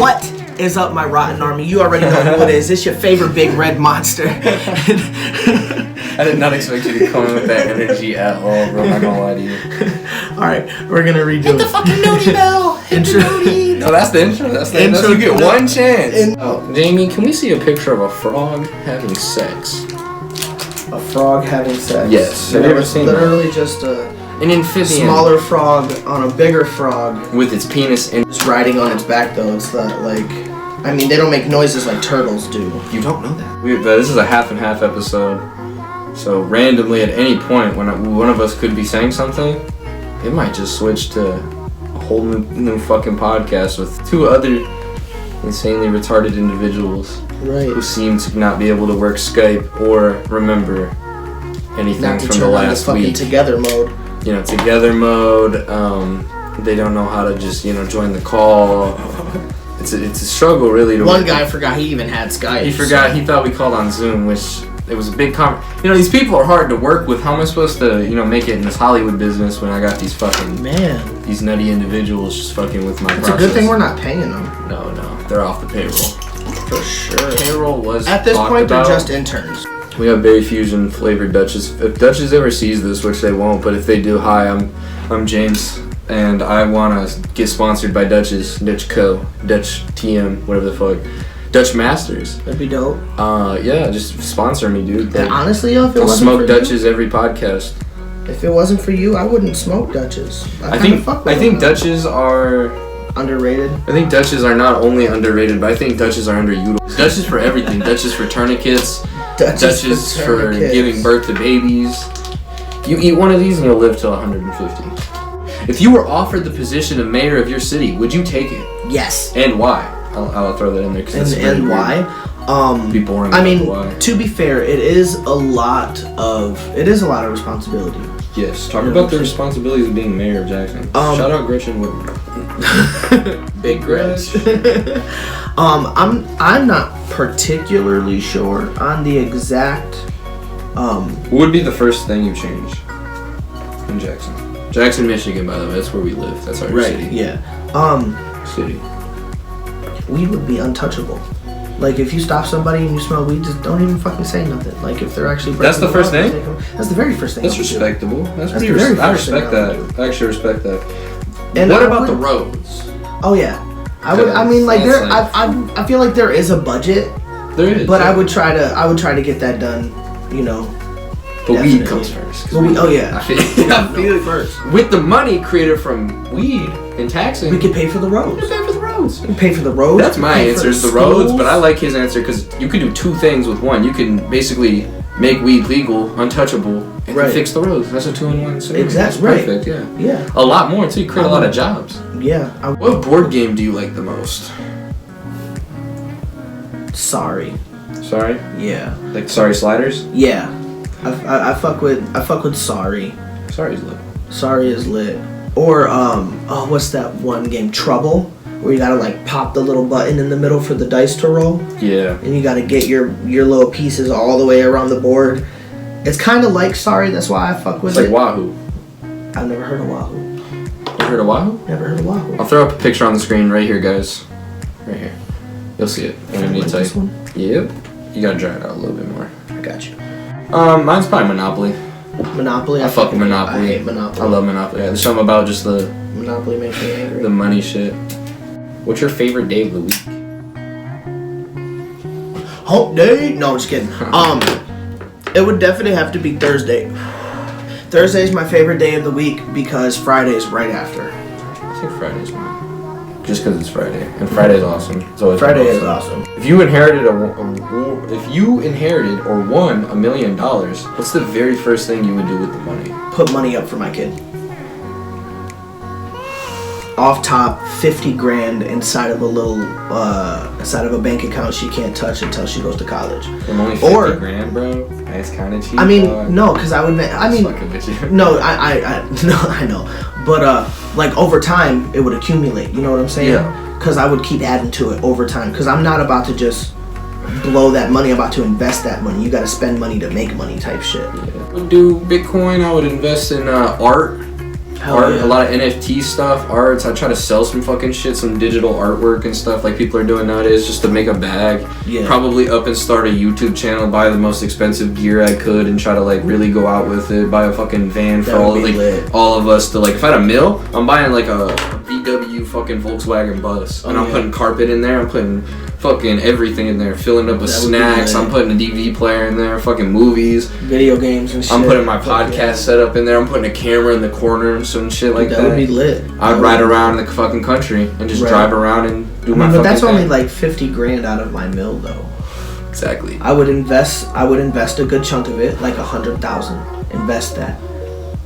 What is up, my rotten army? You already know who it is. It's your favorite big red monster. I did not expect you to come in with that energy at all, bro. I'm not gonna lie to you. Alright, we're gonna redo Hit the fucking nudie bell! Hit the nudie! No, that's the intro. That's the intro. You get one chance. Oh, Jamie, can we see a picture of a frog having sex? A frog having sex? Yes. Have you ever seen literally that? Just an amphibian. Smaller frog on a bigger frog. With its penis in. It's riding on its back though. It's not like... I mean, they don't make noises like turtles do. You don't know that. This is a half and half episode. So randomly at any point when one of us could be saying something, it might just switch to a whole new fucking podcast with two other insanely retarded individuals. Right. Who seem to not be able to work Skype or remember anything from the last week. Together mode. You know, together mode. They don't know how to just, join the call. It's a struggle really to One guy forgot he even had Skype. He forgot, he thought we called on Zoom, which it was a big these people are hard to work with. How am I supposed to, make it in this Hollywood business when I got these fucking these nutty individuals just fucking with my process? It's a good thing we're not paying them. No, they're off the payroll. For sure. Payroll was at this point they're just interns. We have Berry Fusion flavored Dutchess. If Dutchess ever sees this, which they won't, but if they do, hi, I'm James, and I want to get sponsored by Dutchess, Dutch Co, Dutch TM, whatever the fuck, Dutch Masters. That'd be dope. Yeah, just sponsor me, dude. And honestly, if it I'll wasn't smoke for Dutchess every podcast. If it wasn't for you, I wouldn't smoke Dutchess. I think Dutchess are underrated. I think Dutchess are not only underrated, but I think Dutchess are underutilized. Dutchess for everything. Dutchess for tourniquets. Dutchess for giving birth to babies. You eat one of these and you'll live till 150. If you were offered the position of mayor of your city, would you take it? Yes. And why? I'll throw that in there because and why? Be boring. I mean, to be fair, it is a lot of responsibility. Yes. Talk about the responsibilities of being mayor of Jackson. Shout out Gretchen Whitmer. Big Gretchen. I'm not particularly sure on the exact. What would be the first thing you change in Jackson? Jackson, Michigan, by the way. That's where we live. That's our city. Yeah. City. Weed would be untouchable. Like, if you stop somebody and you smell weed, just don't even fucking say nothing. Like, if they're actually... That's the first thing? That's the very first thing. That's respectable. That's pretty I respect that. I actually respect that. And what about the roads? Oh, yeah. I feel like there is a budget. There is. But I would try to get that done, But weed comes first. I feel it first. With the money created from weed and taxing, we could pay for the roads. We could pay for the roads. We can pay for the roads. That's my answer, is the roads, but I like his answer because you could do two things with one. You can basically make weed legal, untouchable, and fix the roads. That's a 2-in-1 scenario. Exactly. That's perfect, yeah. A lot more, too. You create a lot of jobs. Yeah. What board game do you like the most? Sorry. Sorry? Yeah. Like Sorry Sliders? Yeah. I fuck with Sorry. Sorry's lit. Sorry is lit. Or what's that one game? Trouble, where you gotta like pop the little button in the middle for the dice to roll. Yeah. And you gotta get your little pieces all the way around the board. It's kind of like Sorry. That's why I fuck with it. It's like Wahoo. I've never heard of Wahoo. You heard of Wahoo? Never heard of Wahoo. I'll throw up a picture on the screen right here, guys. Right here. You'll see it. Like this one? Yep. You gotta dry it out a little bit more. I got you. Mine's probably Monopoly. Monopoly? I fuck with Monopoly. I hate Monopoly. I love Monopoly. There's something about just the... Monopoly makes me angry. The money shit. What's your favorite day of the week? Hump day? No, I'm just kidding. It would definitely have to be Thursday. Thursday's my favorite day of the week because Friday's right after. I think Friday's mine. Just because it's Friday, and Friday's awesome. It's always Friday is awesome. If you inherited or won $1 million, what's the very first thing you would do with the money? Put money up for my kid. Off top, 50 grand inside of a bank account she can't touch until she goes to college. I'm only 50 grand, bro. That's kind of cheap. I mean, no, because I would. No, I know. But like over time, it would accumulate. You know what I'm saying? Yeah. Because I would keep adding to it over time. Because I'm not about to just blow that money. I'm about to invest that money. You got to spend money to make money, type shit. Yeah. I would do Bitcoin. I would invest in art. art, a lot of NFT stuff, arts. I try to sell some fucking shit, some digital artwork and stuff like people are doing nowadays just to make a bag. Yeah. Probably up and start a YouTube channel, buy the most expensive gear I could and try to like really go out with it, buy a fucking van for all of us to like, if I had a mill, I'm buying like a VW fucking Volkswagen bus and I'm putting carpet in there, I'm putting fucking everything in there, filling up with snacks, I'm putting a DVD player in there, fucking movies, video games and shit. I'm putting my podcast setup in there, I'm putting a camera in the corner and some shit like that. That would be lit. I'd ride around in the fucking country and just drive around and do my fucking But that's thing. only like 50 grand out of my mill though. Exactly. I would invest a good chunk of it, like 100,000. Invest that.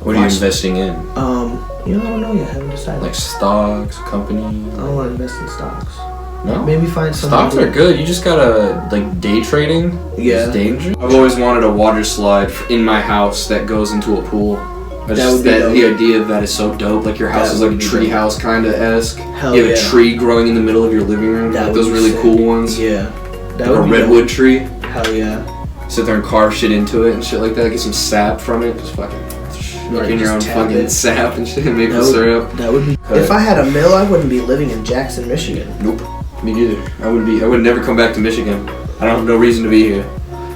What are you investing in? I don't know yet. I haven't decided. Like stocks, company. I don't want to invest in stocks. No. Maybe find some. Stocks are good. You just gotta like day trading. Yeah. It's dangerous. I've always wanted a water slide in my house that goes into a pool. The idea of that is so dope. Like your house is like a tree house kind of esque. You have a tree growing in the middle of your living room. Like those really cool ones. Yeah. Like a redwood tree. Hell yeah. Sit there and carve shit into it and shit like that. Get some sap from it. Just fucking. Making your own fucking sap and shit, maple syrup. That would be. If I had a mill, I wouldn't be living in Jackson, Michigan. Nope, me neither. I would never come back to Michigan. I don't have no reason to be here.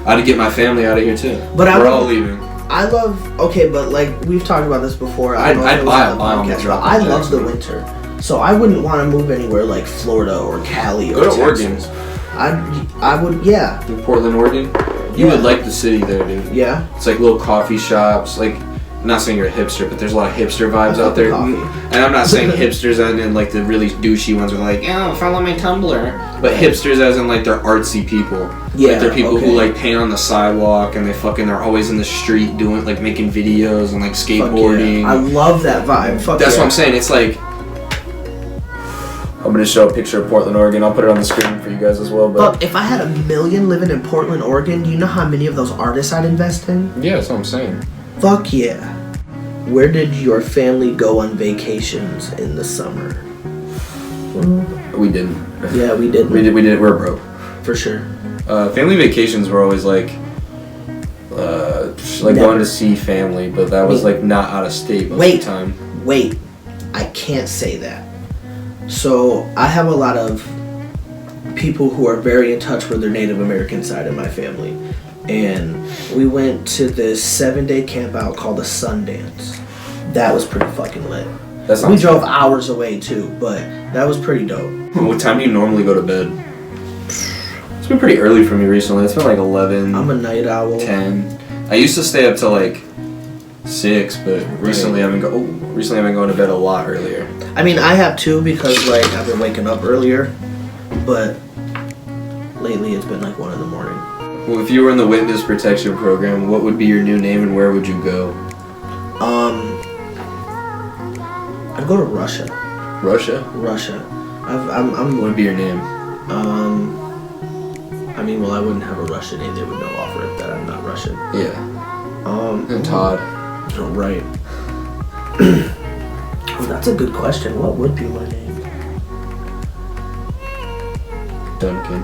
I'd get my family out of here too. But we're all leaving. I love. Okay, but like we've talked about this before. I'd buy a podcast. I love the winter, so I wouldn't want to move anywhere like Florida or Cali or Texas. I would. Yeah. In Portland, Oregon. You would like the city there, dude. Yeah. It's like little coffee shops, like. I'm not saying you're a hipster, but there's a lot of hipster vibes out there. And I'm not saying hipsters as in like the really douchey ones are like, oh, follow my Tumblr. But hipsters as in like they're artsy people. Yeah. Like they're people who like paint on the sidewalk and they're always in the street doing like making videos and like skateboarding. I love that vibe. That's what I'm saying. It's like I'm gonna show a picture of Portland, Oregon. I'll put it on the screen for you guys as well. But if I had $1 million living in Portland, Oregon, do you know how many of those artists I'd invest in? Yeah, that's what I'm saying. Fuck yeah. Where did your family go on vacations in the summer? We didn't. Yeah, we didn't. We did. We're broke. For sure. Family vacations were always like going to see family, but that was like not out of state most of the time. Wait, I can't say that. So I have a lot of people who are very in touch with their Native American side of my family. And we went to this 7-day camp out called the Sundance. That was pretty fucking lit. We drove hours away too, but that was pretty dope. What time do you normally go to bed? It's been pretty early for me recently. It's been like 11. I'm a night owl. 10. I used to stay up till like 6, but recently I've been going to bed a lot earlier. I mean, I have too because like I've been waking up earlier, but lately it's been like 1 in the morning. Well, if you were in the witness protection program, what would be your new name and where would you go? I'd go to Russia. Russia? Russia. What would be your name? I mean, well, I wouldn't have a Russian name. They would know off rip that I'm not Russian. Yeah. Todd. Oh, right. Well, that's a good question. What would be my name? Duncan.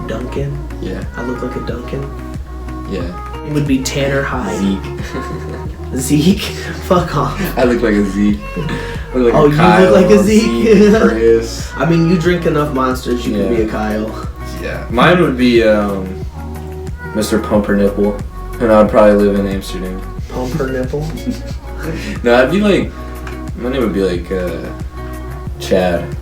Duncan? Yeah. I look like a Duncan? Yeah. It would be Tanner Hyde. Zeke. Zeke? Fuck off. I look like a Zeke. You look like a Zeke? Chris. I mean, you drink enough Monsters, you could be a Kyle. Yeah. Mine would be Mr. Pumpernickel, and I'd probably live in Amsterdam. Pumpernickel? No, I'd be like, my name would be like Chad.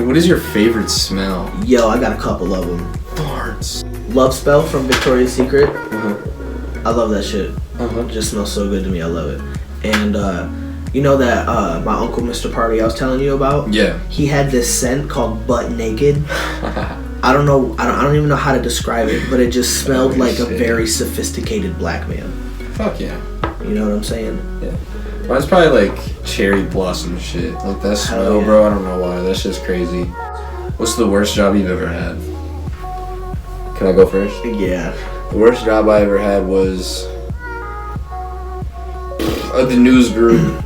What is your favorite smell? Yo, I got a couple of them. Farts. Love Spell from Victoria's Secret. Uh-huh. I love that shit. It just smells so good to me. I love it. And you know that my uncle Mr. Party I was telling you about? Yeah. He had this scent called Butt Naked. I don't know. I don't even know how to describe it, but it just smelled like a very sophisticated black man. Fuck yeah. You know what I'm saying? Yeah. Mine's probably like cherry blossom shit. Like that smell, bro. I don't know why. That shit's crazy. What's the worst job you've ever had? Can I go first? Yeah. The worst job I ever had was the news group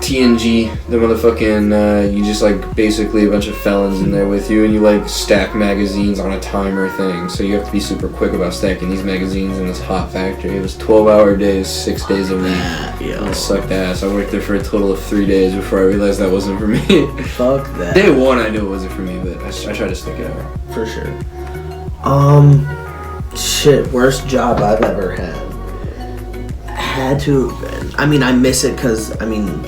TNG, the motherfucking, you just like basically a bunch of felons in there with you, and you like stack magazines on a timer thing, so you have to be super quick about stacking these magazines in this hot factory. It was 12-hour days, 6 days a week. Yeah. It sucked ass. I worked there for a total of 3 days before I realized that wasn't for me. Fuck that. Day one I knew it wasn't for me, but I tried to stick it out. For sure. Shit, worst job I've ever had. Had to have been. I mean, I miss it because, I mean,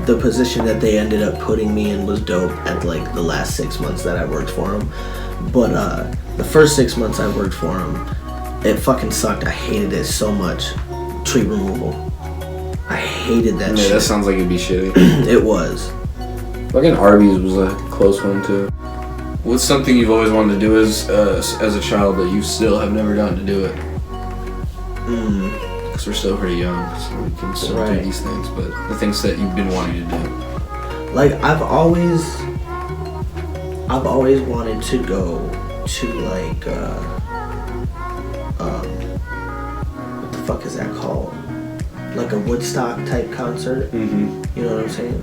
the position that they ended up putting me in was dope at like the last 6 months that I worked for them. But the first 6 months I worked for them, it fucking sucked. I hated it so much. Tree removal. I hated that shit. Yeah, that sounds like it'd be shitty. It was. Fucking Arby's was a close one too. What's something you've always wanted to do as a child that you still have never gotten to do it? Because we're still pretty young, so we can still do these things. But the things that you've been wanting to do. Like I've always wanted to go to like what the fuck is that called? Like a Woodstock type concert. You know what I'm saying?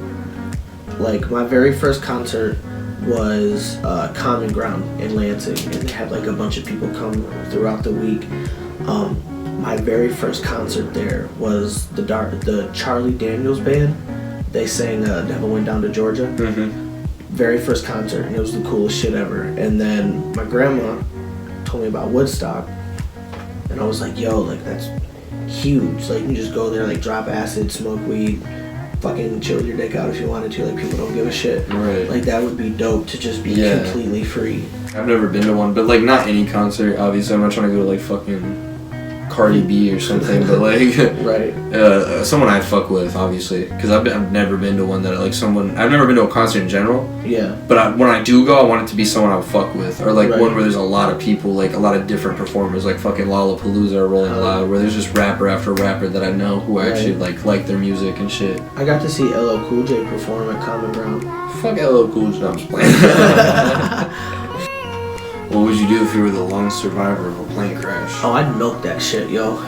Like my very first concert was Common Ground in Lansing, and they had like a bunch of people come throughout the week. My very first concert there was the Charlie Daniels band. They sang Never Went Down to Georgia. Very first concert, and it was the coolest shit ever. And then my grandma told me about Woodstock, and I was like, yo, like that's huge. Like you can just go there, like drop acid, smoke weed, fucking chill your dick out if you wanted to. Like people don't give a shit. Right. Like that would be dope to just be completely free. I've never been to one, but like not any concert. Obviously, I'm not trying to go to like fucking Cardi B or something, but like someone I fuck with, obviously, because I've never been to one that like someone. I've never been to a concert in general. Yeah. But when I do go, I want it to be someone I'll fuck with, or like one where there's a lot of people, like a lot of different performers, like fucking Lollapalooza or Rolling Loud, where there's just rapper after rapper that I know who actually like their music and shit. I got to see LL Cool J perform at Common Ground. Fuck LL Cool J, I'm just playing. What would you do if you were the lone survivor of a plane crash? Oh, I'd milk that shit, yo.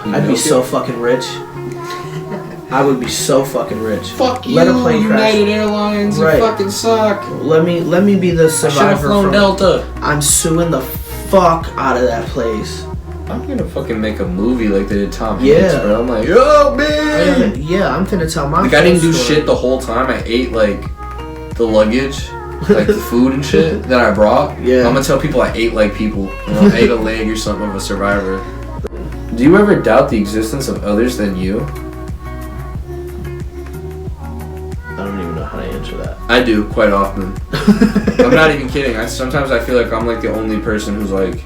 I'd be so fucking rich. I would be so fucking rich. Fuck you, Let a plane United crash. Airlines, you fucking suck. Let me be the survivor. I should've flown Delta. I'm suing the fuck out of that place. I'm gonna fucking make a movie like they did Tom Hanks, bro. I'm like, yo, man! I'm finna tell my Like, I didn't do shit the whole time. I ate, like, the luggage. Like the food and shit that I brought. Yeah. I'm gonna tell people I ate like people. You know, I ate a leg or something of a survivor. Do you ever doubt the existence of others than you? I don't even know how to answer that. I do, quite often. I'm not even kidding. Sometimes I feel like I'm like the only person who's like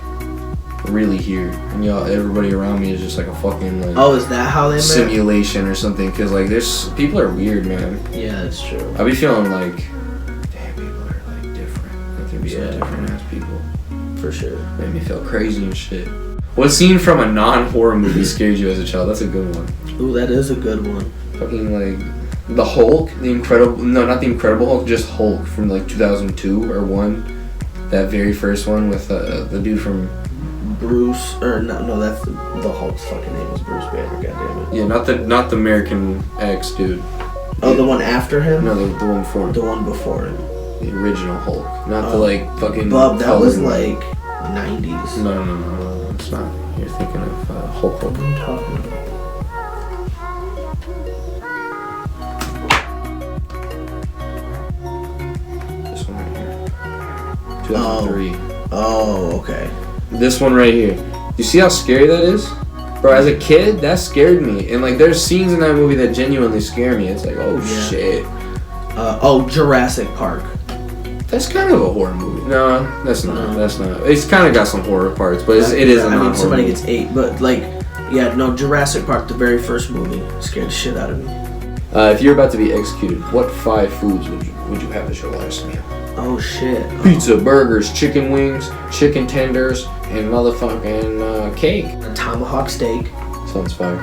really here, and everybody around me is just like a fucking like. Oh, is that how they simulation or something? Cause like there's people are weird, man. Yeah, that's true. I be feeling like. Different ass people. For sure. Made me feel crazy and shit. What scene from a non-horror movie scared you as a child? That's a good one. Ooh, that is a good one. Fucking like the Hulk, not the Incredible Hulk, just Hulk from like 2002 or 1. That very first one with the dude from Bruce, or no, that's the Hulk's fucking name is Bruce Banner. Goddammit. Yeah, not the American X dude. Oh, the one after him? No, the one before him. The one before him. The original Hulk, not the like fucking. Bub, that was like 90s. No, it's not. You're thinking of Hulk Hogan. I'm talking about. This one right here. 2003. Oh, okay. This one right here. You see how scary that is? Bro, as a kid, that scared me. And like, there's scenes in that movie that genuinely scare me. It's like, oh shit. Jurassic Park. That's kind of a horror movie. No, that's not. That's not. It's kind of got some horror parts, but it is a non-horror movie. Somebody gets 8, but like, Jurassic Park, the very first movie, scared the shit out of me. If you're about to be executed, what 5 foods would you have as your last meal? Oh shit. Pizza, burgers, chicken wings, chicken tenders, and motherfucking cake. A tomahawk steak. Sounds fire.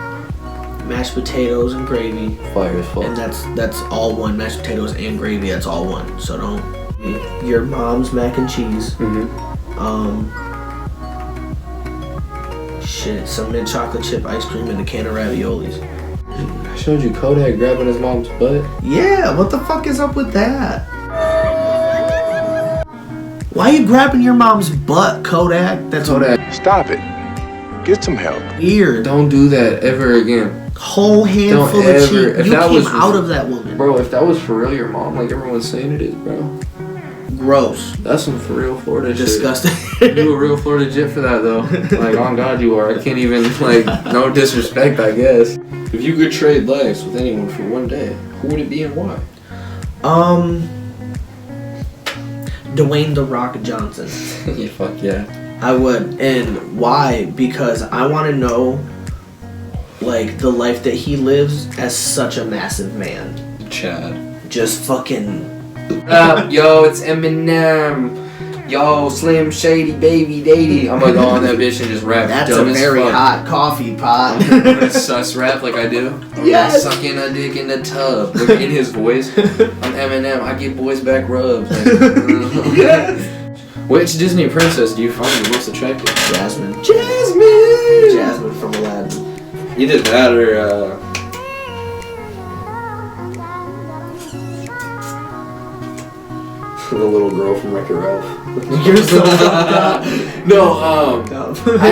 Mashed potatoes and gravy. Fire as fuck. And that's all one. Mashed potatoes and gravy, that's all one. So don't. Your mom's mac and cheese. Shit, some mint chocolate chip ice cream and a can of raviolis. showed you Kodak grabbing his mom's butt. Yeah, what the fuck is up with that? Why are you grabbing your mom's butt, Kodak? That's Kodak. Stop it. Get some help. Weird. Don't do that ever again. Whole handful of cheek. You came out of that woman. Bro, if that was for real, your mom, like everyone's saying it is, bro. Gross. That's some for real Florida Disgusting. shit. You a real Florida jit for that, though. Like, on God you are. I can't even, like, no disrespect, I guess. If you could trade lives with anyone for one day, who would it be and why? Dwayne "The Rock" Johnson. Yeah, fuck yeah. I would. And why? Because I want to know, like, the life that he lives as such a massive man. Chad. Just fucking... Yo, it's Eminem. Yo, Slim Shady, baby, daddy. I'm gonna go on that bitch and just rap. That's a very hot coffee pot. Sus rap like I do. Yes. Sucking a dick in the tub. Look in his voice. I'm Eminem. I get boys back rubs. Like, Yes. Which Disney princess do you find the most attractive? Jasmine. Jasmine. Jasmine from Aladdin. Either that or the little girl from Wreck-It Ralph. You're so fucked up. No, I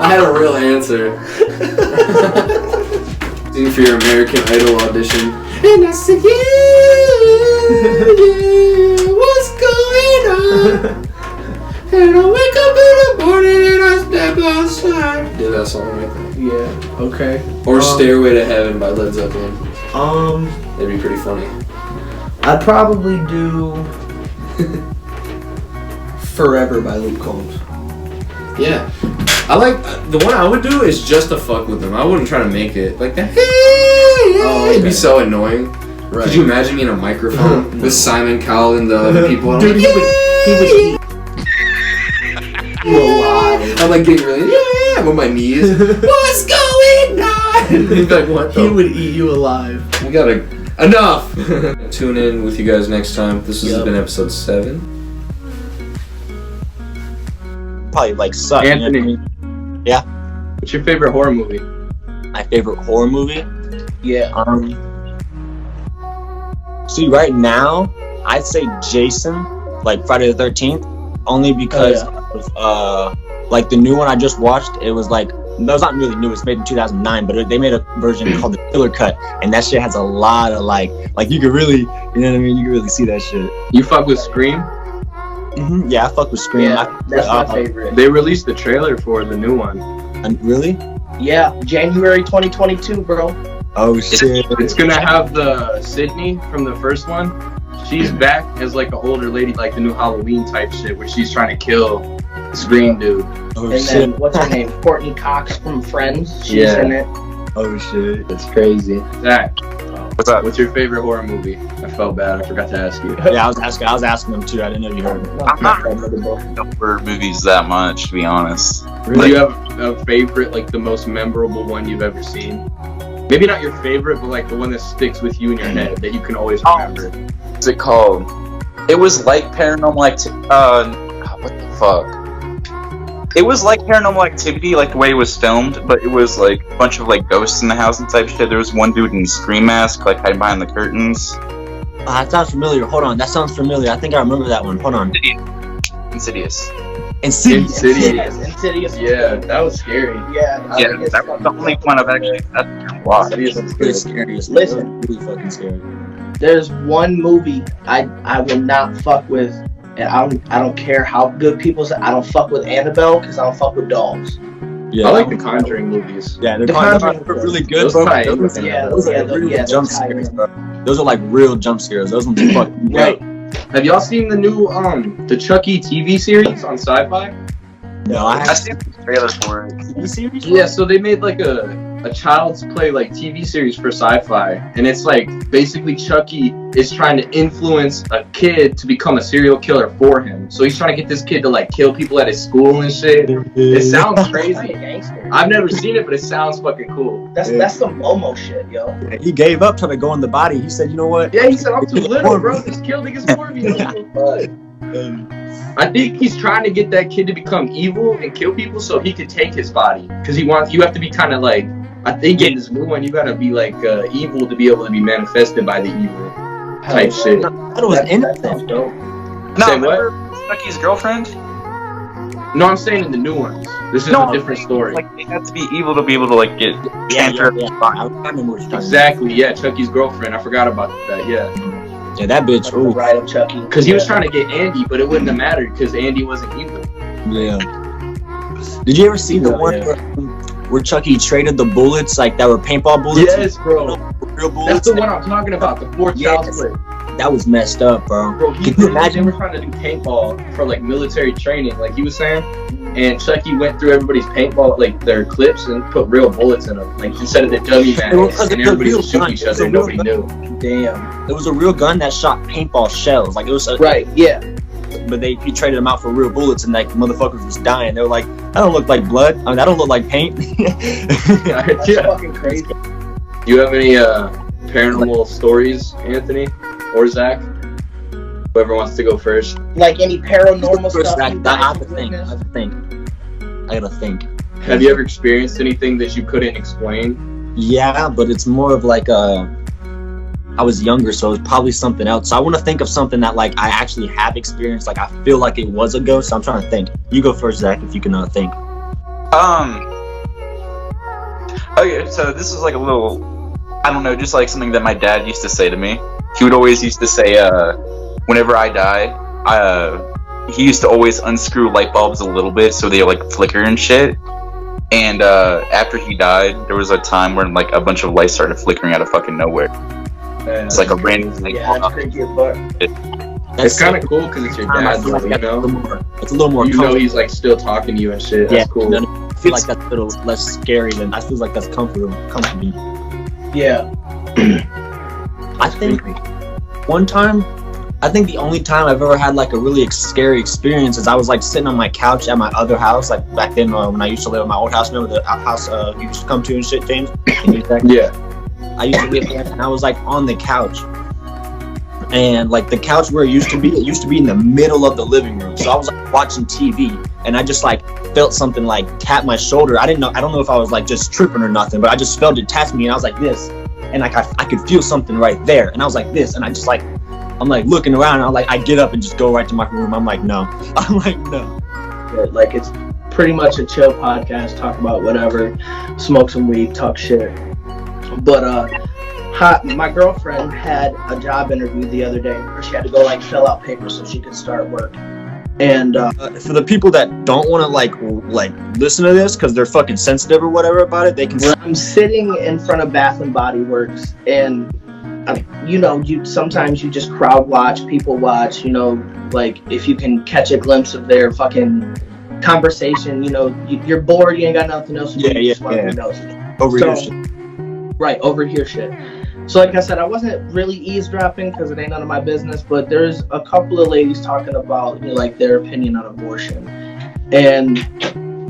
had a real answer. Sing for your American Idol audition. And I said, yeah, what's going on? And I wake up in the morning and I step outside. Did that song right there. Yeah, okay. Or Stairway to Heaven by Led Zeppelin. That'd be pretty funny. I'd probably do Forever by Luke Combs. Yeah. I like, the one I would do is just to fuck with them. I wouldn't try to make it like that. Oh, It'd be so annoying. Right. Could you imagine me in a microphone with Simon Cowell and the other people? Dude, he would eat you alive. I'm like getting really, with my knees. What's going on? He'd be like, what the? He would eat you alive. We gotta, enough! Tune in with you guys next time. This has been episode 7. Probably like suck. Anthony. You know what I mean? Yeah. What's your favorite horror movie? My favorite horror movie? Yeah. See, right now, I'd say Jason, like Friday the 13th, only because of, like the new one I just watched. It was like, that was not really new, it's made in 2009, but they made a version called the Killer Cut, and that shit has a lot of like you could really, you know what I mean, you can really see that shit. You fuck with Scream? Mm-hmm. Yeah, I fuck with Scream. Yeah, that's my favorite. They released the trailer for the new one. Really? Yeah, January 2022, bro. Oh shit. It's gonna have the Sydney from the first one. She's back as like an older lady, like the new Halloween type shit, where she's trying to kill this green dude. Oh And shit. then, what's her name? Courtney Cox from Friends. She's Yeah. in it. Oh shit. It's crazy. Zach, What's up? what's your favorite horror movie? I felt bad, I forgot to ask you. Yeah, I was asking them too. I didn't know you heard me. I'm not for movies that much, to be honest. Do you have a favorite, like the most memorable one you've ever seen? Maybe not your favorite, but like the one that sticks with you in your head that you can always remember. What's it called? It was like Paranormal Activity. What the fuck? It was like Paranormal Activity, like the way it was filmed, but it was like a bunch of like ghosts in the house and type shit. There was one dude in a scream mask, like hiding behind the curtains. That sounds familiar. Hold on, that sounds familiar. I think I remember that one. Hold on. Insidious. Insidious. Insidious. Yeah, that was scary. Yeah. I Yeah, think it's that was the fucking only awesome. one I've actually watched. Insidious was Really good. scary. Listen. Really fucking scary. There's one movie I will not fuck with, and I don't care how good people say. I don't fuck with Annabelle because I don't fuck with dolls. Yeah, I like the Conjuring movies. Yeah, The they're Conjuring. really good, Those bro. tight. Those Yeah, those yeah, are real yeah, jump those tight. scares, bro. Those are like real jump scares. Those ones fucking Right. Have y'all seen the new the Chucky TV series on Sci-Fi? No, I I have seen the trailers for it. seen the series. Yeah, so they made like a child's play like TV series for Sci-Fi, and it's like basically Chucky is trying to influence a kid to become a serial killer for him. So he's trying to get this kid to like kill people at his school and shit. It sounds Kinda crazy. gangster. I've never seen it, but it sounds fucking cool. That's some Momo shit, yo. He gave up trying to go in the body. He said, "You know what? Yeah, he said I'm too little, bro. Just kill niggas for me. I think he's trying to get that kid to become evil and kill people so he could take his body. Because you have to be kind of like I think in this new one, you gotta be like evil to be able to be manifested by the evil type shit. I thought it was innocent. Dope. No, Say what? remember Chucky's girlfriend? No, I'm saying in the new ones. This is a different story. Like they have to be evil to be able to like get Yeah. enter. I remember what you're talking Exactly, yeah, Chucky's girlfriend. I forgot about that, yeah. about. Yeah, that bitch. Ooh. Right up Chucky. Because he was trying to get Andy, but it wouldn't have mattered because Andy wasn't evil. Yeah. Did you ever see the one where Chucky traded the bullets, like that were paintball bullets? Yes, bro. Real bullets. That's the one I'm talking about, the fourth child Yes. split. That was messed up, bro. Bro, Can you they imagine? were trying to do paintball for like military training, like he was saying. And Chucky went through everybody's paintball, like their clips, and put real bullets in them. Like instead of the dummy mags, and everybody was shooting each other and nobody knew. Damn. It was a real gun that shot paintball shells. Like it was Right. Yeah. but he traded them out for real bullets, and like motherfuckers was dying. They were like, "That don't look like blood. I mean, that don't look like paint." That's Yeah. fucking crazy. Do you have any paranormal stories, Anthony or Zach? Whoever wants to go first. Like any paranormal stuff. I you have guys to think. witnessed? I gotta think. Have you ever experienced anything that you couldn't explain? Yeah, but it's more of like I was younger, so it was probably something else. So I want to think of something that like I actually have experienced. Like I feel like it was a ghost. So I'm trying to think. You go first, Zach, if you can think. Okay, so this is like a little, I don't know, just like something that my dad used to say to me. He would always used to say, whenever I die, he used to always unscrew light bulbs a little bit so they like flicker and shit. And after he died, there was a time where like a bunch of lights started flickering out of fucking nowhere. It's like a random thing. Yeah, that's crazy as fuck. It's kind of cool because it's your dad, I feel like you that's know? it's a little more. You know he's like still talking to you and shit. That's cool. I feel like that's a little less scary than I feel like that's comforting. Yeah. I think one time, I think the only time I've ever had like a really scary experience is I was like sitting on my couch at my other house, like back then when I used to live in my old house. Remember the house you used to come to and shit, James? Yeah. I used to live there, and I was like on the couch, and like the couch where it used to be in the middle of the living room. So I was like watching TV, and I just like felt something like tap my shoulder. I don't know if I was like just tripping or nothing, but I just felt it tap me, and I was like this, and like I could feel something right there, and I was like this, and I just like I'm like looking around, and I get up and just go right to my room. I'm like no. Like it's pretty much a chill podcast. Talk about whatever, smoke some weed, talk shit. But my girlfriend had a job interview the other day where she had to go like fill out papers so she could start work. And for the people that don't want to like listen to this because they're fucking sensitive or whatever about it, they can. I'm sitting in front of Bath and Body Works, and you sometimes you just crowd watch, people watch. Like if you can catch a glimpse of their fucking conversation, you're bored, you ain't got nothing else to do. Overhear shit. So like I said, I wasn't really eavesdropping because it ain't none of my business, but there's a couple of ladies talking about like their opinion on abortion, and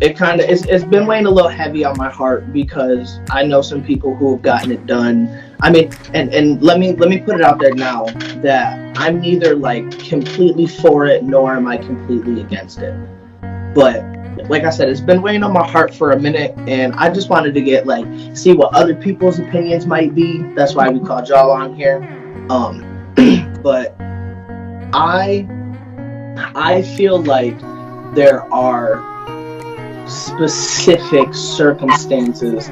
it kind of it's been weighing a little heavy on my heart because I know some people who have gotten it done. I mean, and let me put it out there now that I'm neither like completely for it nor am I completely against it, but like I said, it's been weighing on my heart for a minute, and I just wanted to see what other people's opinions might be. That's why we called y'all on here. But I feel like there are specific circumstances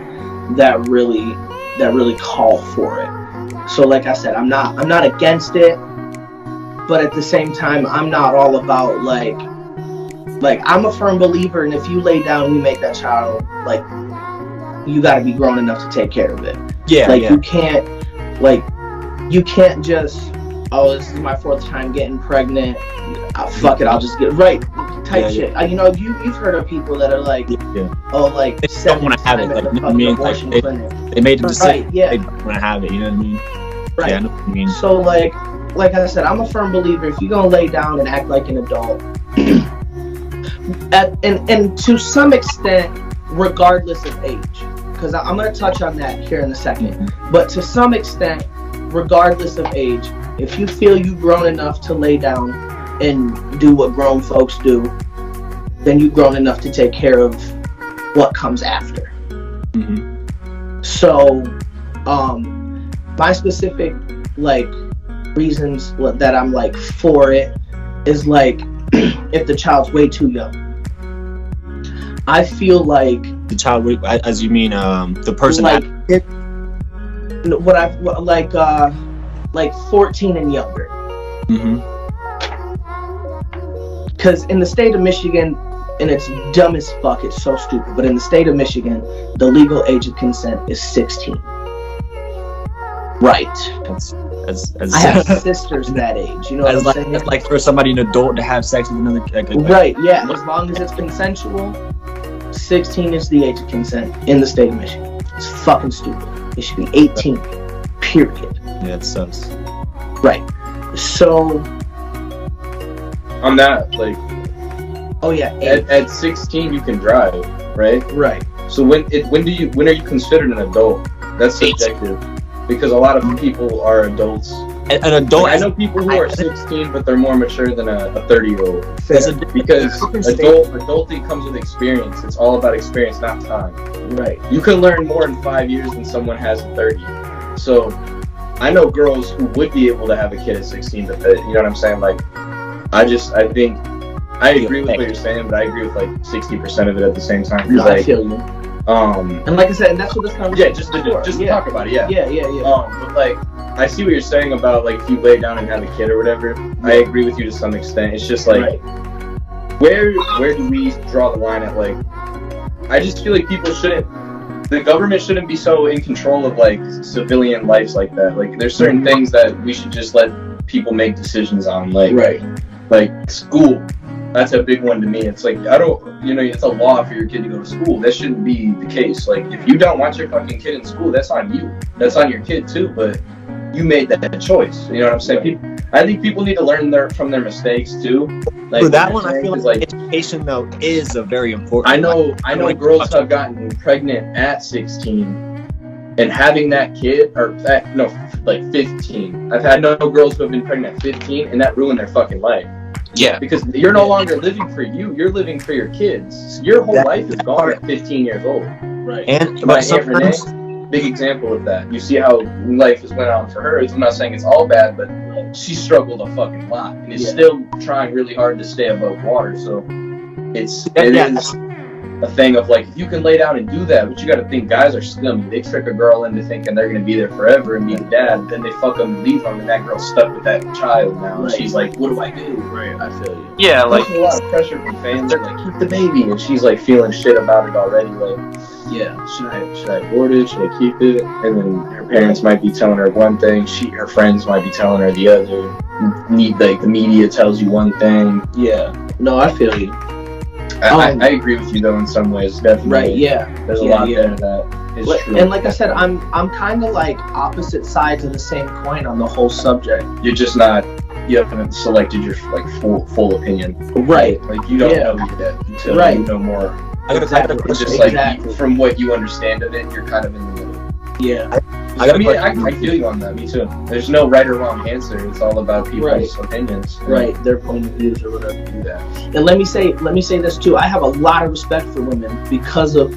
that really call for it. So like I said, I'm not against it, but at the same time, I'm not all about like I'm a firm believer, and if you lay down and you make that child, like you got to be grown enough to take care of it. You can't just, oh, this is my 4th time getting pregnant, fuck it, I'll just get right type shit. You've heard of people that are like, oh, like they don't want to have it, like, they made a decision, they don't want to have it, you know what I mean? Right. Yeah, I know what you mean. So like I said, I'm a firm believer, if you're gonna lay down and act like an adult, and to some extent, regardless of age, because I'm going to touch on that here in a second, but to some extent, regardless of age, if you feel you've grown enough to lay down and do what grown folks do, then you've grown enough to take care of what comes after. So, my specific like reasons that I'm like for it is like if the child's way too young. I feel like The child, as you mean, the person like it. What I like 14 and younger. Mm-hmm. Because in the state of Michigan, and it's dumb as fuck, it's so stupid, but in the state of Michigan, the legal age of consent is 16. Right. As I have sisters that age, you know what I'm saying? That's like for somebody, an adult, to have sex with another kid. Right, yeah. As long as it's consensual, 16 is the age of consent in the state of Michigan. It's fucking stupid. It should be 18, period. Yeah, it sucks. Right. So... On that, like... Oh yeah, at 16 you can drive, right? Right. So when are you considered an adult? That's subjective. Because a lot of people are adults. An adult. Like, I know people who are 16, but they're more mature than a 30-year-old. Because adulting comes with experience. It's all about experience, not time. Right. You can learn more in 5 years than someone has in 30. So I know girls who would be able to have a kid at 16, but you know what I'm saying? Like, I think I agree with what you're saying, but I agree with like 60% of it at the same time. No, like, I feel you. And like I said, and that's what this conversation just to talk about it, yeah. Yeah. But like, I see what you're saying about like if you lay down and have a kid or whatever. I agree with you to some extent. It's just like, where do we draw the line at? Like, I just feel like the government shouldn't be so in control of like civilian lives like that. Like, there's certain things that we should just let people make decisions on. Like, like school. That's a big one to me. It's like, it's a law for your kid to go to school. That shouldn't be the case. Like, if you don't want your fucking kid in school, that's on you. That's on your kid too, but you made that choice. You know what I'm saying? I think people need to learn from their mistakes too. Like, for that one, I feel like education though is a very important. I know girls have gotten pregnant at 16 and having that kid, like 15. I've had no girls who have been pregnant at 15 and that ruined their fucking life. Yeah. Because you're no longer living for you, you're living for your kids. Your whole life is gone at 15 years old. Right. And my Aunt Renee, big example of that. You see how life has went on for her. I'm not saying it's all bad, but she struggled a fucking lot and is still trying really hard to stay above water. So it is a thing of like, if you can lay down and do that, but you got to think guys are scummy. They trick a girl into thinking they're going to be there forever and be the dad. Then they fuck them and leave them, and that girl's stuck with that child now. And she's like, what do I do? Right, I feel you. Yeah, like, there's a lot of pressure from fans. They're like, keep the baby, and she's like feeling shit about it already. Like, yeah, should I abort it? Should I keep it? And then her parents might be telling her one thing. Her friends might be telling her the other. The media tells you one thing. Yeah. No, I feel you. I agree with you though in some ways, definitely. Right, yeah. There's a lot there that is true. And like I said, I'm kind of like opposite sides of the same coin on the whole subject. You're just not, you haven't selected your like full opinion. Right. Like you don't know yet until you know more. I got a question. Just like from what you understand of it, you're kind of in the middle. Yeah. I feel you on that. Me too. There's no right or wrong answer. It's all about people's opinions. Right. Their point of views or whatever. Yeah. And let me say this too. I have a lot of respect for women because of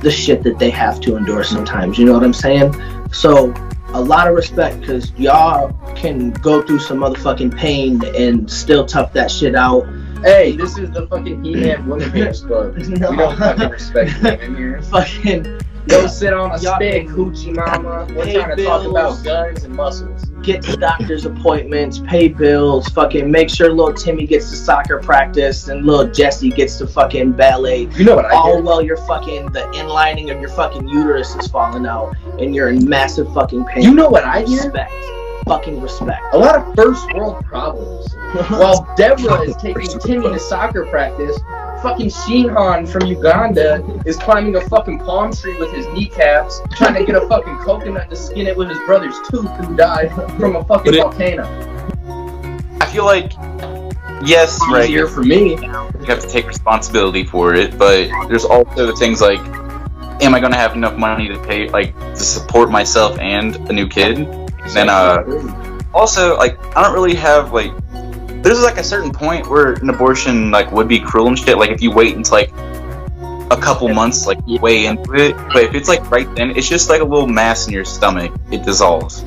the shit that they have to endure sometimes. You know what I'm saying? So a lot of respect, because y'all can go through some motherfucking pain and still tough that shit out. Hey, this is the fucking He-Man Women Haters Club. No. We don't fucking respect women here. Fucking go sit on a stick, hoochie mama. We're trying to talk about guns and muscles. Get to doctor's appointments, pay bills, fucking make sure little Timmy gets to soccer practice and little Jesse gets to fucking ballet. You know what I all while you're fucking, the inlining of your fucking uterus is falling out and you're in massive fucking pain. You know what I hear? Respect. Fucking respect. A lot of first world problems. While Deborah is taking Timmy to soccer practice, fucking Shinhan from Uganda is climbing a fucking palm tree with his kneecaps, trying to get a fucking coconut to skin it with his brother's tooth who died from a fucking volcano. I feel like, yes, right. Easier for me. You have to take responsibility for it, but there's also things like, am I going to have enough money to pay, like, to support myself and a new kid? And then, also, like, I don't really have, like, there's, like, a certain point where an abortion, like, would be cruel and shit. Like, if you wait until, like, a couple months, like way into it. But if it's like right then, it's just like a little mass in your stomach. It dissolves.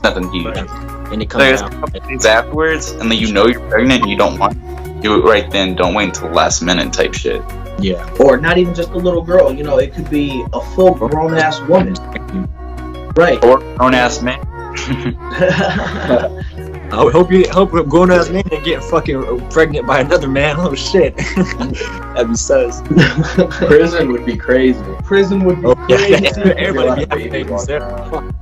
Nothing huge. Right. And it comes out. A couple days afterwards, and then you know you're pregnant and you don't want to do it right then. Don't wait until the last minute type shit. Yeah. Or not even just a little girl. You know, it could be a full grown ass woman. Right. Or grown ass man. I hope a grown ass man and get fucking pregnant by another man. Oh shit. That'd be sus. Prison would be crazy. Prison would be Yeah, crazy. everybody be Baby happy. walking around.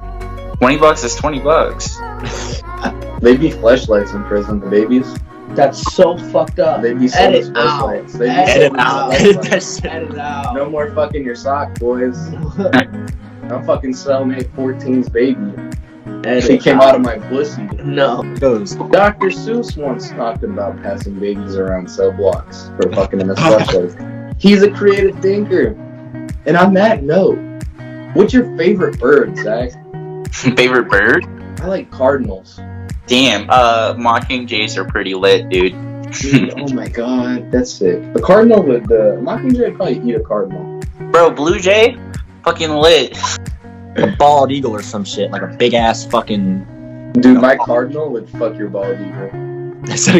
$20 is $20. They'd be fleshlights in prison, the babies. That's so fucked up. They'd be so Edit much out. fleshlights. They'd be Edit so out. much Edit fleshlights. that shit. Edit out. No more fucking your sock, boys. I'm fucking cellmate 14's baby. He came out of my pussy. No. Goes. Dr. Seuss once talked about passing babies around cell blocks for fucking in a fleshlight. He's a creative thinker. And on that note, what's your favorite bird, Zach? Favorite bird? I like cardinals. Damn, mockingjays are pretty lit, dude. Dude, oh my god, that's sick. A cardinal would, mockingjay would probably eat a cardinal. Bro, blue jay? Fucking lit. A bald eagle or some shit, like a big ass fucking. Dude, my cardinal would fuck your bald eagle. I said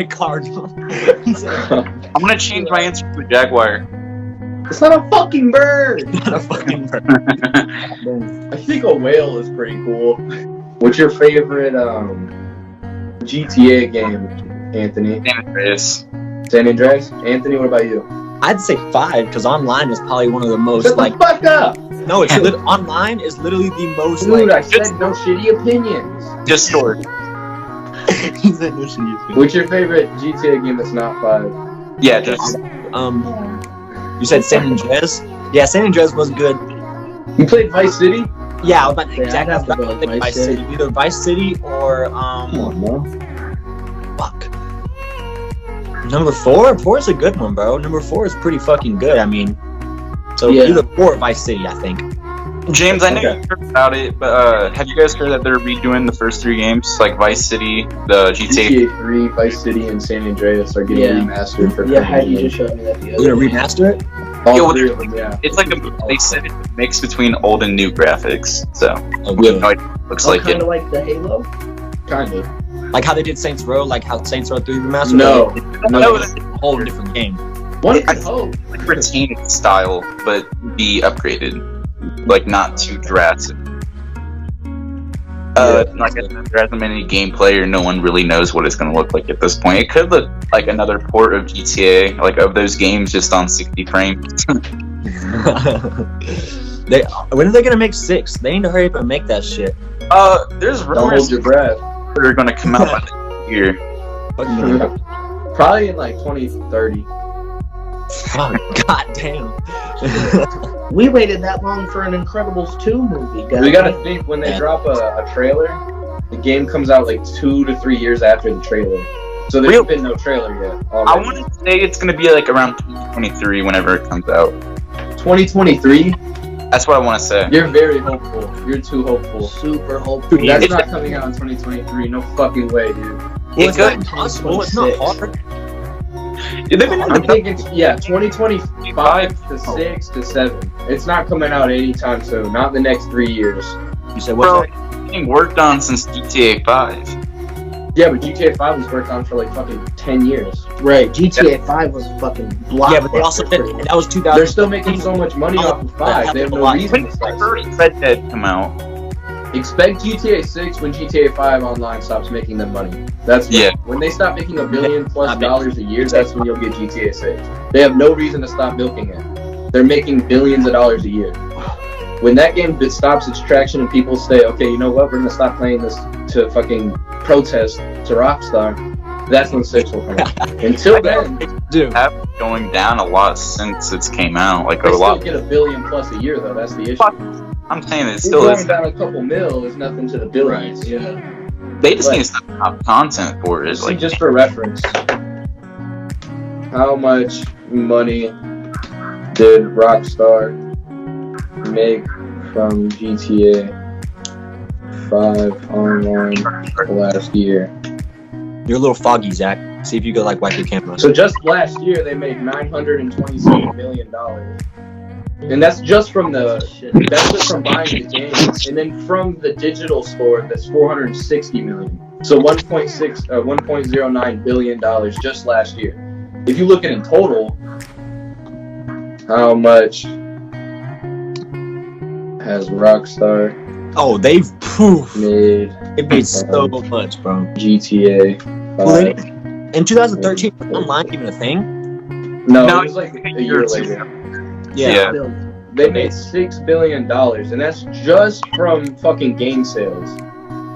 a cardinal. I'm gonna change my answer to a jaguar. It's not a fucking bird! Not a fucking bird. I think a whale is pretty cool. What's your favorite GTA game, Anthony? San Andreas. San Andreas? Anthony, what about you? I'd say 5 because online is probably one of the most Shut like. the fuck up! No, it's online is literally the most Dude, like. I said no shitty opinions. Just stored. He said no shit. What's your favorite GTA game that's not 5? Yeah, just You said San Andreas? Yeah, San Andreas was good. You played Vice City? Yeah, I was about to Yeah, I'd exactly. have to go with Vice Vice City. City. Either Vice City or Come on, man. fuck. Number 4? 4 is a good one, bro. Number 4 is pretty fucking good. I mean, so Yeah. either 4 or Vice City, I think. James, I know Okay. you heard about it, but have you guys heard that they're redoing the first 3 games, like Vice City, the GTA? GTA 3, Vice City, and San Andreas are getting Yeah. remastered for Yeah, how you Criminal. just showed me that the You're other gonna day. remaster it? All Yo, 3 of them, yeah. It's like they said it's a mix between old and new graphics, so Oh, we have good. no idea what it looks Oh, like kind it. of like the Halo? Kind of. Like how they did Saints Row, like how Saints Row 3 remastered. No. No, It's a whole different game. One could hope. like retain its style, but be upgraded, like not too drastic. Like I said, there hasn't been any gameplay, or no one really knows what it's going to look like at this point. It could look like another port of GTA, like of those games, just on 60 frames. When are they gonna make 6? They need to hurry up and make that shit. There's Don't hold rumors your breath. that are going to come out by the year. Probably in like 2030. Oh, god damn. We waited that long for an Incredibles 2 movie, guys. We gotta think when they drop a trailer, the game comes out like 2 to 3 years after the trailer. So there's Real- been no trailer yet. I Already. want to say it's going to be like around 2023 whenever it comes out. 2023? That's what I want to say. You're very hopeful. You're too hopeful. Super hopeful. That's It's- not coming out in 2023. No fucking way, dude. It It's not could. impossible. It's not hard. They've been in I'm the thinking, yeah, 2025 to 6 to 7. It's not coming out anytime soon. Not in the next 3 years. You said Bro, what? it's being worked on since GTA 5. Yeah, but GTA 5 was worked on for like fucking 10 years. Right, GTA 5 was a fucking blockbuster. Yeah, but they also did. That was 2000. They're still making so much money off of 5. They have no reason When to did stop. the first Red Dead come out? Expect GTA 6 when GTA 5 online stops making them money. That's when, Yeah. when they stop making $1 billion plus Not dollars a year. That's when you'll get GTA 6. They have no reason to stop milking it. They're making billions of dollars a year. When that game stops its traction and people say, okay, you know what, we're gonna stop playing this to fucking protest to Rockstar, that's when 6 will come out. Until then, do. Have been going down a lot since it's came out. Like they a still lot. get $1 billion plus a year though. That's the issue. Fuck. I'm saying it Still still is. going down a couple mil is nothing to the billions. Yeah. They just Right. need to stop content for it. See, Like, just for reference, how much money did Rockstar make from GTA 5 online last year? You're a little foggy, Zach. See if you could like wipe your camera. So just last year they made $927 million, and that's just from buying the games, and then from the digital store that's $460 million. So $1.09 billion just last year. If you look at it in total, how much has Rockstar they've made? It made so much, bro. GTA 5. Well, in 2013, was online even a thing? No, it was like a year later. Yeah. They made $6 billion, and that's just from fucking game sales.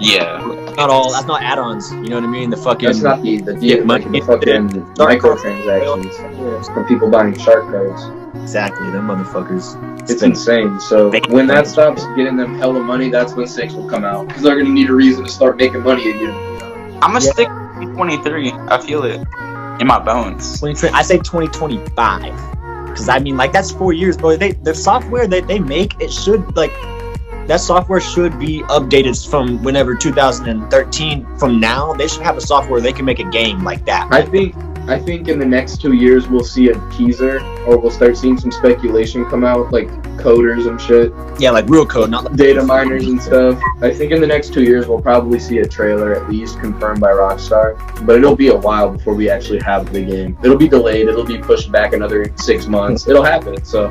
Yeah. Not all. That's not add-ons. You know what I mean? The fucking. That's not the fucking microtransactions from people buying shark cards. Exactly, them motherfuckers. It's insane. So when that stops getting them hella money, that's when 6 will come out, because they're gonna need a reason to start making money again. I'm gonna stick with 23. I feel it in my bones. I say 2025, because I mean, like, that's 4 years, bro. The software that they make, it should like. That software should be updated from whenever 2013. From now, they should have a software they can make a game like that. I think in the next 2 years we'll see a teaser, or we'll start seeing some speculation come out, like coders and shit. Yeah, like real code, not like data miners and stuff. I think in the next 2 years we'll probably see a trailer at least confirmed by Rockstar, but it'll be a while before we actually have the game. It'll be delayed. It'll be pushed back another 6 months. It'll happen. So.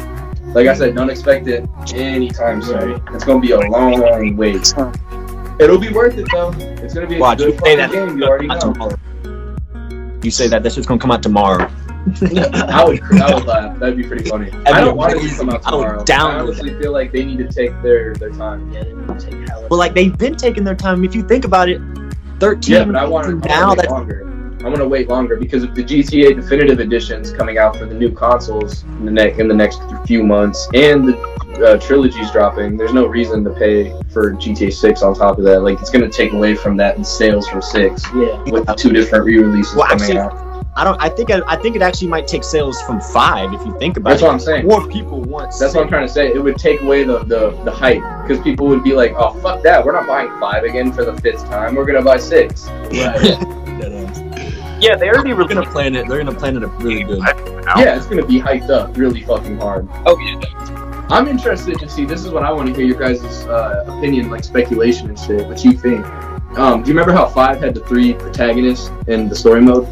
Like I said, don't expect it anytime soon. It's gonna be a long wait. It'll be worth it though. It's gonna be a good fucking game. You already know. Tomorrow. You say that this shit's gonna come out tomorrow. I would laugh. That'd be pretty funny. I don't want it to come out tomorrow. I honestly feel like they need to take their time. Yeah, they need to take hella. Well, like they've been taking their time. If you think about it, 13. Yeah, but I want to wait longer. I'm gonna wait longer because of the GTA Definitive Edition's coming out for the new consoles in the next few months, and the trilogy's dropping. There's no reason to pay for GTA 6 on top of that. Like, it's gonna take away from that in sales from 6. Yeah. With 2 different re-releases coming out. I think it actually might take sales from 5 if you think about That's it. What I'm saying. More people want. That's what I'm trying to say. It would take away the hype, because people would be like, "Oh, fuck that! We're not buying 5 again for the 5th time. We're gonna buy 6." Right. Yeah, they already were gonna plan it. They're gonna plan it really good. Yeah, it's gonna be hyped up really fucking hard. Oh yeah. I'm interested to see. This is what I want to hear your guys' opinion, like speculation and shit. What you think? Do you remember how 5 had the 3 protagonists in the story mode?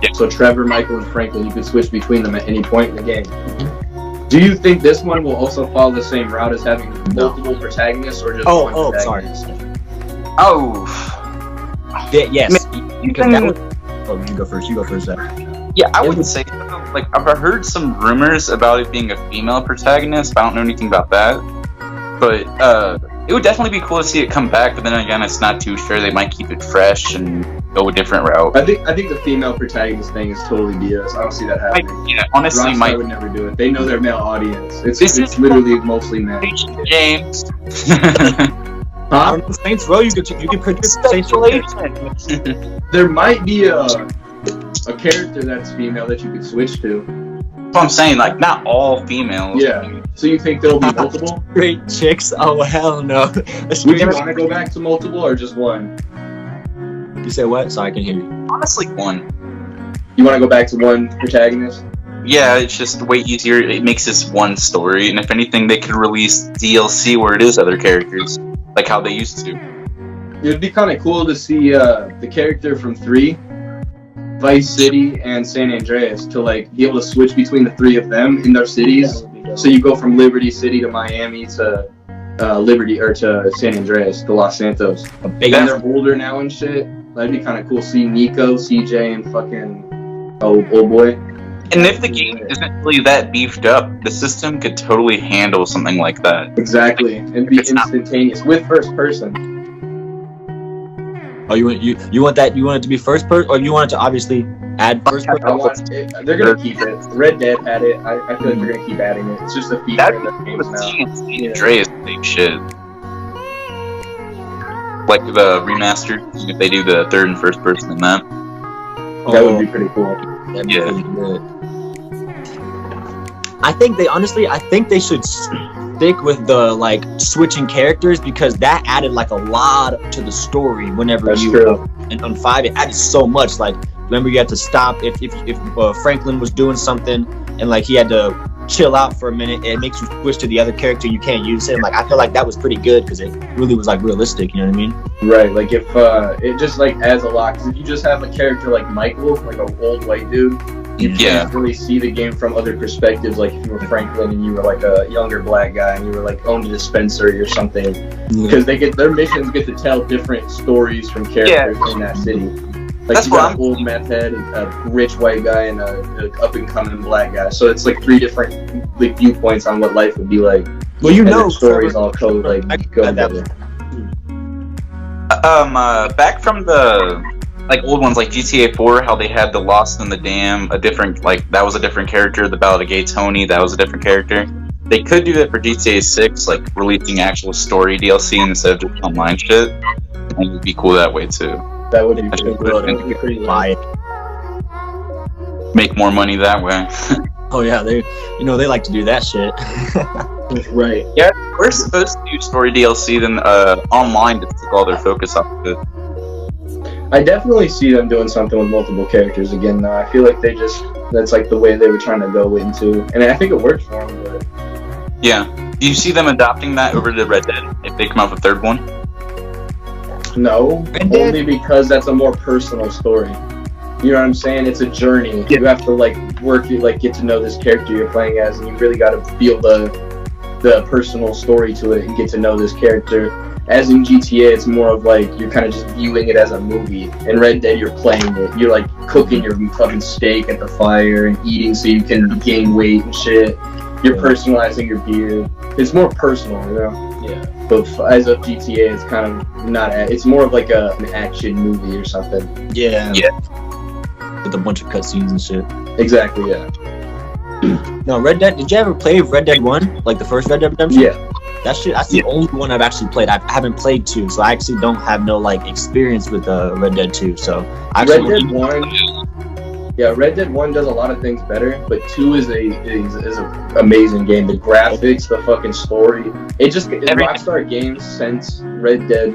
Yeah. So Trevor, Michael, and Franklin, you could switch between them at any point in the game. Do you think this one will also follow the same route as having multiple protagonists, or just one protagonist? Oh. Yes. You can go first. You go first, Zach. Yeah, I wouldn't say so. Like, I've heard some rumors about it being a female protagonist, but I don't know anything about that. But it would definitely be cool to see it come back, but then again, it's not too sure. They might keep it fresh and go a different route. I think the female protagonist thing is totally BS. I don't see that happening. Honestly, Rockstar would never do it. They know their male audience. It's literally mostly men. James. Huh? Saints Row, you can produce Saints Row. There might be a character that's female that you could switch to. That's what I'm saying, like, not all females. Yeah. So you think there'll be multiple? Great chicks? Oh, hell no. Would you want to go back to multiple or just one? You say what? Sorry, I can hear you. Honestly, one. You want to go back to one protagonist? Yeah, it's just way easier. It makes this one story, and if anything, they could release DLC where it is other characters, like how they used to. It would be kind of cool to see the character from 3, Vice City and San Andreas, to like be able to switch between the 3 of them in their cities. So you go from Liberty City to Miami to Liberty, or to San Andreas, to Los Santos. And they're older now and shit. That'd be kind of cool. See Nico, CJ, and fucking old boy. And if the game isn't really that beefed up, the system could totally handle something like that. Exactly. It'd be instantaneous with first person. Oh, you want that? You want it to be first person, or you want it to obviously add first person? They're gonna keep it. Red Dead had it. I feel like they're gonna keep adding it. It's just a feature in the games now. Andreas, same shit. Like the remastered, if they do the third and first person in that. That would be pretty cool. Yeah. I think they should stick with the like switching characters, because that added like a lot to the story. Whenever That's you true. And on 5 it added so much. Like remember you had to stop if Franklin was doing something and like he had to chill out for a minute. It makes you switch to the other character. You can't use him. Like I feel like that was pretty good because it really was like realistic. You know what I mean? Right. Like if it just like adds a lot. Because if you just have a character like Michael, like an old white dude, you can't really see the game from other perspectives. Like if you were Franklin and you were like a younger black guy and you were like owned a dispensary or something, because their missions get to tell different stories from characters in that city. Like that's you got an old meth head, a rich white guy, and a up and coming black guy. So it's like 3 different like viewpoints on what life would be like. Well, you know, stories all go together. Back from the like old ones like GTA 4, how they had the Lost in the Dam, that was a different character. The Ballad of Gay Tony, that was a different character. They could do that for GTA 6, like releasing actual story DLC instead of just online shit. And it would be cool that way too. That would be pretty light. Make more money that way. Oh yeah, they like to do that shit. Right. Yeah, we're supposed to do story DLC, then online to take all their focus off of it. I definitely see them doing something with multiple characters again though. I feel like that's like the way they were trying to go into, and I think it works for them. But... Yeah. Do you see them adopting that over to Red Dead if they come out with a third one? No, only because that's a more personal story. You know what I'm saying? It's a journey. You have to like get to know this character you're playing as, and you really got to feel the personal story to it and get to know this character. As in GTA, it's more of like you're kind of just viewing it as a movie. In Red Dead, you're playing it. You're like cooking your fucking steak at the fire and eating so you can gain weight and shit. You're personalizing your beard. It's more personal, you know? Yeah. But as of GTA, it's kind of not. It's more of like an action movie or something. Yeah. With a bunch of cutscenes and shit. Exactly. Yeah. No, Red Dead. Did you ever play Red Dead 1? Like the first Red Dead Redemption? Yeah. That's the only one I've actually played. I haven't played 2, so I actually don't have no like experience with Red Dead 2. So Red Dead 1. Yeah, Red Dead 1 does a lot of things better, but 2 is an amazing game. The graphics, the fucking story. Rockstar Games since Red Dead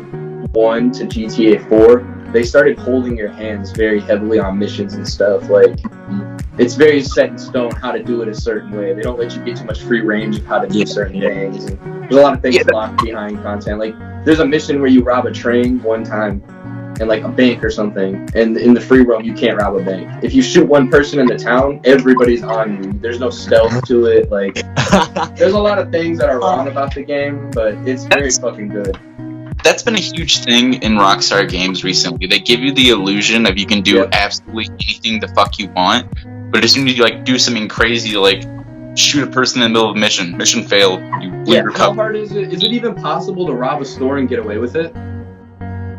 1 to GTA 4, they started holding your hands very heavily on missions and stuff. Like, it's very set in stone how to do it a certain way. They don't let you get too much free range of how to do certain things. And there's a lot of things locked behind content. Like, there's a mission where you rob a train one time in like a bank or something, and in the free roam you can't rob a bank. If you shoot one person in the town, everybody's on you. There's no stealth to it. Like, there's a lot of things that are wrong about the game, but it's very fucking good. That's been a huge thing in Rockstar Games recently. They give you the illusion of you can do absolutely anything the fuck you want, but as soon as you like do something crazy, like shoot a person in the middle of a mission failed, you recover. How hard is it? Is it even possible to rob a store and get away with it?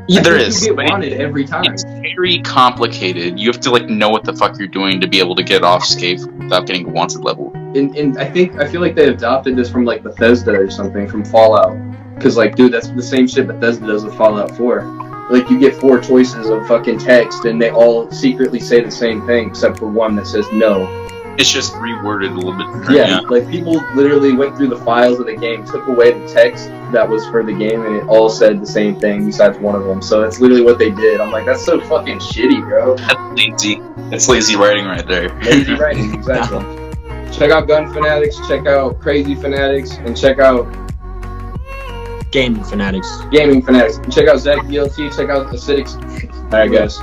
Yeah, there is. You get wanted every time. It's very complicated. You have to like know what the fuck you're doing to be able to get off scathed without getting a wanted level. And I feel like they adopted this from like Bethesda or something from Fallout. Cause like, dude, that's the same shit Bethesda does with Fallout 4. Like, you get 4 choices of fucking text, and they all secretly say the same thing, except for one that says no. It's just reworded a little bit different. Yeah, like people literally went through the files of the game, took away the text that was for the game, and it all said the same thing besides one of them. So that's literally what they did. I'm like, that's so fucking shitty, bro. That's lazy. That's lazy writing right there. Lazy writing, exactly. Check out Gun Fanatics, check out Crazy Fanatics, and check out Gaming Fanatics. Check out Zach DLT, check out Acidics. Alright, guys.